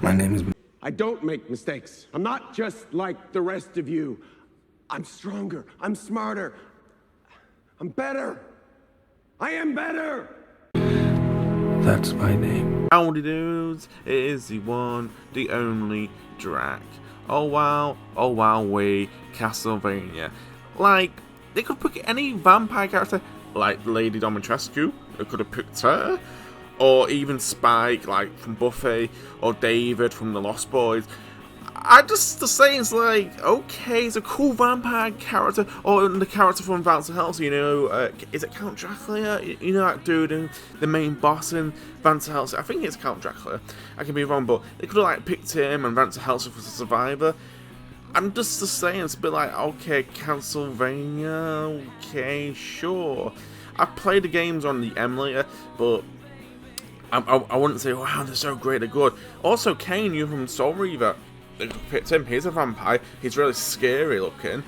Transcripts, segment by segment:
My name is... I don't make mistakes. I'm not just like the rest of you. I'm stronger. I'm smarter. I'm better. I am better. That's my name. Howdy dudes, it is the one, the only Drac. Oh wow, we Castlevania. Like, they could pick any vampire character, like Lady Dimitrescu, they could have picked her, or even Spike, like from Buffy, or David from the Lost Boys. I just the saying it's like, okay, it's a cool vampire character, or the character from Van Helsing, you know, is it Count Dracula? You know that dude, the main boss in Van Helsing? I think it's Count Dracula. I can be wrong, but they could have like picked him and Van Helsing for the Survivor. I'm just the saying, it's a bit like, okay, Castlevania, okay, sure. I've played the games on the emulator, but I wouldn't say, wow, they're so great, they're good. Also, Kane, you from Soul Reaver, they picked him. He's a vampire. He's really scary looking,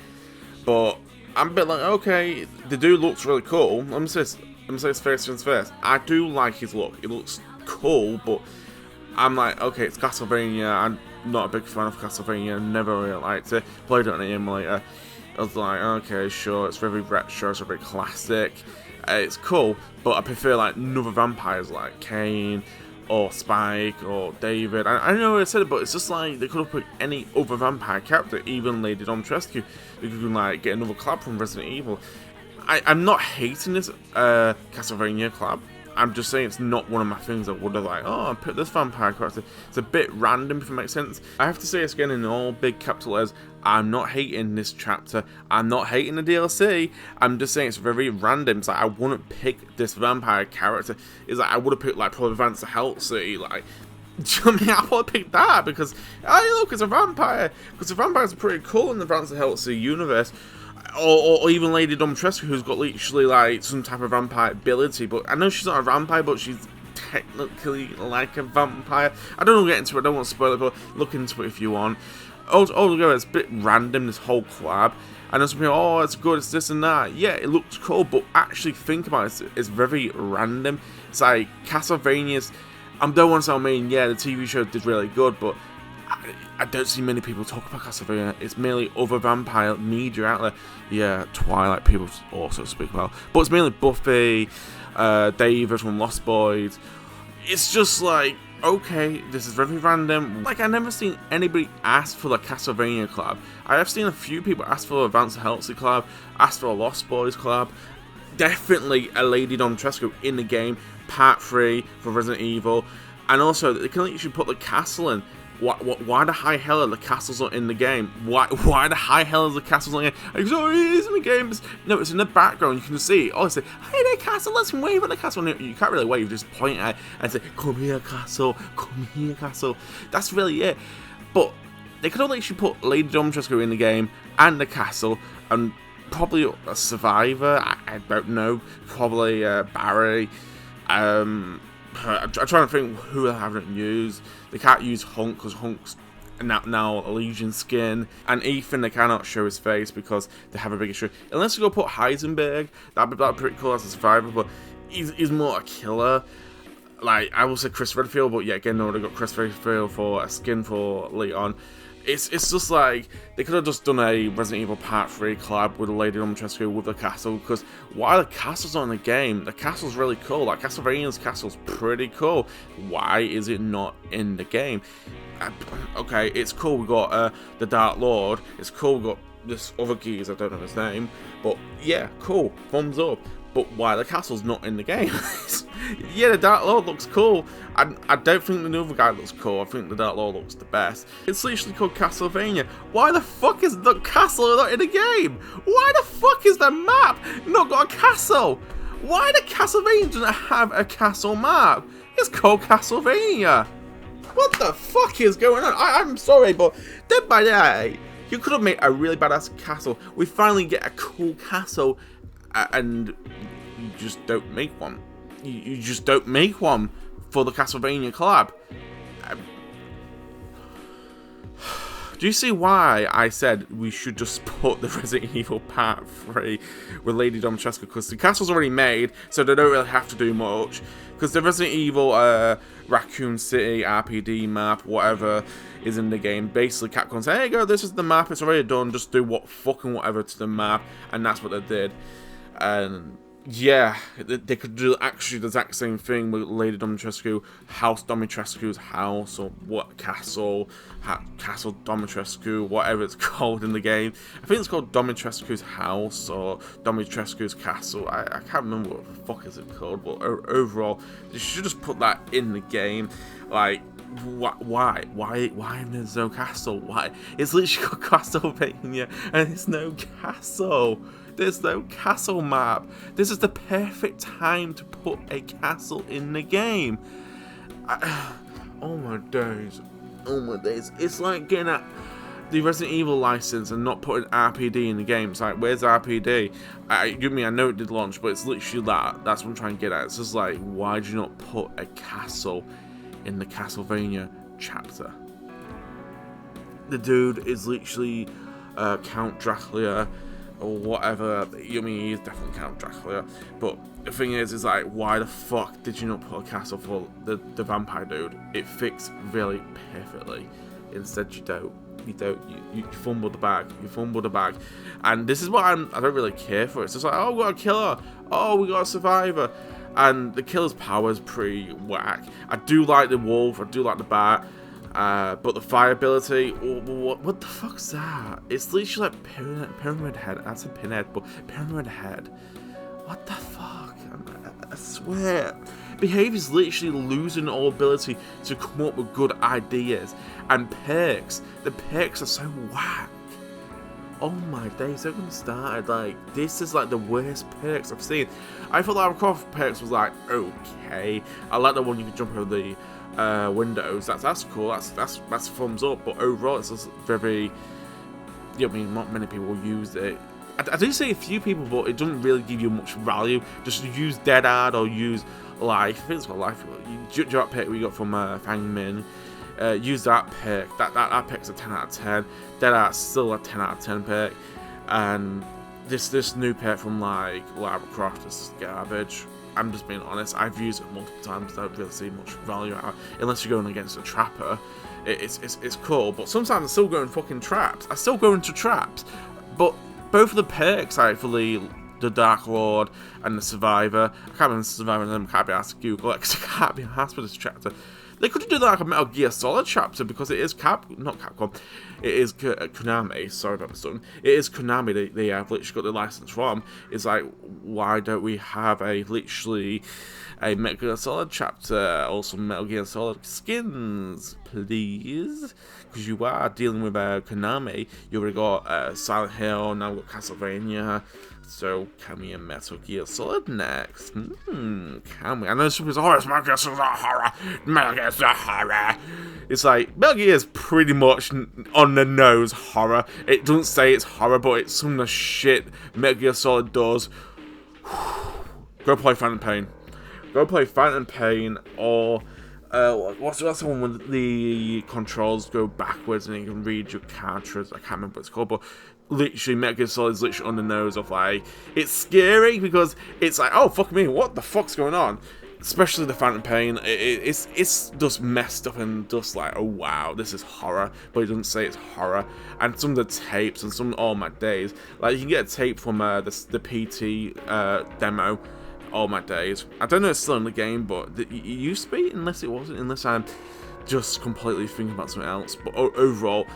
but I'm a bit like, okay, the dude looks really cool. I'm gonna say his face to his face. I do like his look. It looks cool, but I'm like, okay, it's Castlevania. I'm not a big fan of Castlevania. Never really liked it. Played it on the emulator. I was like, okay, sure. It's very retro. It's very classic. It's cool, but I prefer like other vampires like Kane or Spike, or David. I know I said it, but it's just like, they could have put any other vampire character, even Lady Dimitrescu. We could like get another collab from Resident Evil. I'm not hating this Castlevania collab. I'm just saying it's not one of my things that would have like, oh, I put this vampire character. It's a bit random, if it makes sense. I have to say this again in all big capital letters. I'm not hating this chapter. I'm not hating the DLC. I'm just saying it's very random. It's like, I wouldn't pick this vampire character. It's like, I would have picked like probably Van Helsing. Like, do you know what I mean? I would have picked that because, hey, look, it's a vampire. Because the vampires are pretty cool in the Van Helsing universe. Or even Lady Dimitrescu, who's got literally like some type of vampire ability. But I know she's not a vampire, but she's technically like a vampire. I don't want to get into it. I don't want to spoil it, but look into it if you want. Altogether, it's a bit random, this whole collab. I know some people, oh, it's good, it's this and that. Yeah, it looks cool, but actually think about it, it's very random. It's like Castlevania's, I don't want to say, I mean, yeah, the TV show did really good, but I don't see many people talk about Castlevania. It's mainly other vampire media out there. Yeah, Twilight people also speak about. But it's mainly Buffy, David from Lost Boys. It's just like, okay, this is very random. Like, I've never seen anybody ask for the Castlevania collab. I have seen a few people ask for a Van Helsing collab, ask for a Lost Boys collab. Definitely a Lady Dimitrescu in the game, part 3 for Resident Evil. And also, they can literally put the castle in. Why the high hell are the castles not in the game? Why the high hell is the castles not in the game? Like, oh, it is in the game. No, it's in the background. You can see. Oh, say, hey there, castle. Let's wave at the castle. No, you can't really wave. You just point at it and say, come here, castle. Come here, castle. That's really it. But they could have actually put Lady Dimitrescu in the game and the castle, and probably a survivor. I don't know. Probably Barry. I'm trying to think who I haven't used. They can't use Hunk because Hunk's now a Legion skin. And Ethan, they cannot show his face because they have a big issue. Unless you go put Heisenberg, that'd be pretty cool as a survivor, but he's more a killer. Like, I will say Chris Redfield, but yeah, again, no, they got Chris Redfield for a skin for Leon. It's just like, they could have just done a Resident Evil Part 3 collab with the Lady Dimitrescu with the castle, because while the castle's not in the game, the castle's really cool. Like, Castlevania's castle's pretty cool. Why is it not in the game? Okay, it's cool, we got the Dark Lord, it's cool, we got this other geese, I don't know his name, but yeah, cool, thumbs up. But why the castle's not in the game? Yeah, the Dark Lord looks cool. I don't think the other guy looks cool. I think the Dark Lord looks the best. It's literally called Castlevania. Why the fuck is the castle not in the game? Why the fuck is the map not got a castle? Why the Castlevania doesn't have a castle map? It's called Castlevania. What the fuck is going on? I'm sorry, but Dead by Day, you could have made a really badass castle. We finally get a cool castle, and you just don't make one. You just don't make one for the Castlevania collab. Do you see why I said we should just put the Resident Evil Part 3 with Lady Dimitrescu? Because the castle's already made, so they don't really have to do much. Because the Resident Evil Raccoon City RPD map, whatever, is in the game. Basically, Capcom said, hey, go, this is the map, it's already done, just do whatever to the map, and that's what they did. And yeah, they could do actually the exact same thing with Lady Dimitrescu, House Dimitrescu's house, or what Castle Dimitrescu, whatever it's called in the game. I think it's called Dimitrescu's house or Dimitrescu's castle. I can't remember what the fuck is it called, but overall, you should just put that in the game. Like, why there's no castle? Why? It's literally called Castlevania, and there's no castle. There's no castle map. This is the perfect time to put a castle in the game. Oh my days. Oh my days. It's like getting at the Resident Evil license and not putting RPD in the game. It's like, where's RPD? I know it did launch, but it's literally that. That's what I'm trying to get at. It's just like, why do you not put a castle in the Castlevania chapter? The dude is literally Count Dracula, or whatever. He's definitely Count Dracula. But the thing is like, why the fuck did you not put a castle for the vampire dude? It fits really perfectly. Instead, you don't. You fumble the bag. And this is what I don't really care for. It's just like, oh, we got a killer. Oh, we got a survivor. And the killer's power is pretty whack. I do like the wolf. I do like the bat. But the fire ability, what the fuck's that? It's literally like pyramid head. That's a pinhead, but pyramid head. What the fuck? I swear. Behavior's literally losing all ability to come up with good ideas. And perks. The perks are so whack. Oh my days, they're gonna start. Like, this is like the worst perks I've seen. I thought Lara Croft perks was like, okay. I like the one you can jump over the windows. That's cool. That's thumbs up. But overall, it's just very. Not many people use it. I do see a few people, but it doesn't really give you much value. Just use Dead Hard or use Life. I think it's got Life. You that perk we got from Fang Min. Use that perk. That perk's a 10 out of 10. Dead Hard's still a 10 out of 10 perk. And this new perk from like Lara Croft is garbage. I'm just being honest. I've used it multiple times. I don't really see much value out of it, unless you're going against a trapper. It's cool, but sometimes I still go in fucking traps. I still go into traps. But both of the perks, like for the Dark Lord and the Survivor, I can't remember the Survivor and them. Can't be asked to Google it because I can't be asked for this chapter. They could do that like a Metal Gear Solid chapter because it is not Capcom, it is Konami. Sorry about this one. It is Konami. They have literally got the license from. It's like, why don't we have literally a Metal Gear Solid chapter, also Metal Gear Solid skins, please? Because you are dealing with Konami. You already got Silent Hill, now we've got Castlevania. So, can we a Metal Gear Solid next? Can we? I know some people say, oh, it's Metal Gear Solid horror. Metal Gear Solid horror. It's like, Metal Gear is pretty much on the nose horror. It doesn't say it's horror, but it's some of the shit Metal Gear Solid does. Go play Phantom Pain. Go play Phantom Pain, or what's the one when the controls go backwards and you can read your cartridge? I can't remember what it's called, but literally Metal Gear Solid is literally on the nose of like, it's scary because it's like, oh fuck me, what the fuck's going on? Especially the Phantom Pain, it's just messed up and just like, oh wow, this is horror, but it doesn't say it's horror. And some of the tapes and some, oh my days, like you can get a tape from the PT demo. All my days. I don't know if it's still in the game, but it used to be, unless it wasn't, unless I'm just completely thinking about something else. But overall,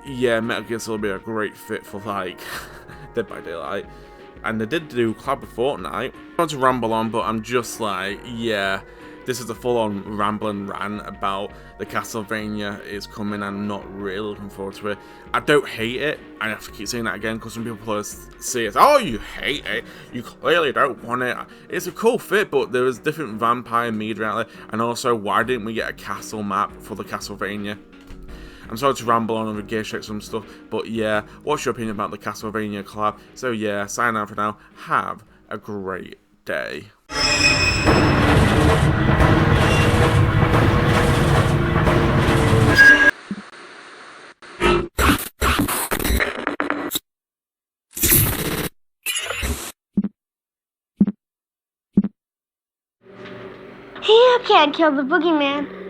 yeah, Metal Gear Solid would be a great fit for like Dead by Daylight. And they did do collab with Fortnite. Not to ramble on, but I'm just like, yeah, this is a full-on rambling rant about the Castlevania is coming. I'm not really looking forward to it. I don't hate it. I have to keep saying that again because some people say it. Oh, you hate it. You clearly don't want it. It's a cool fit, but there is different vampire media out there. And also, why didn't we get a castle map for the Castlevania? I'm sorry to ramble on and regurgitate some stuff, but yeah, what's your opinion about the Castlevania collab? So yeah, sign out for now. Have a great day. can't kill the boogeyman.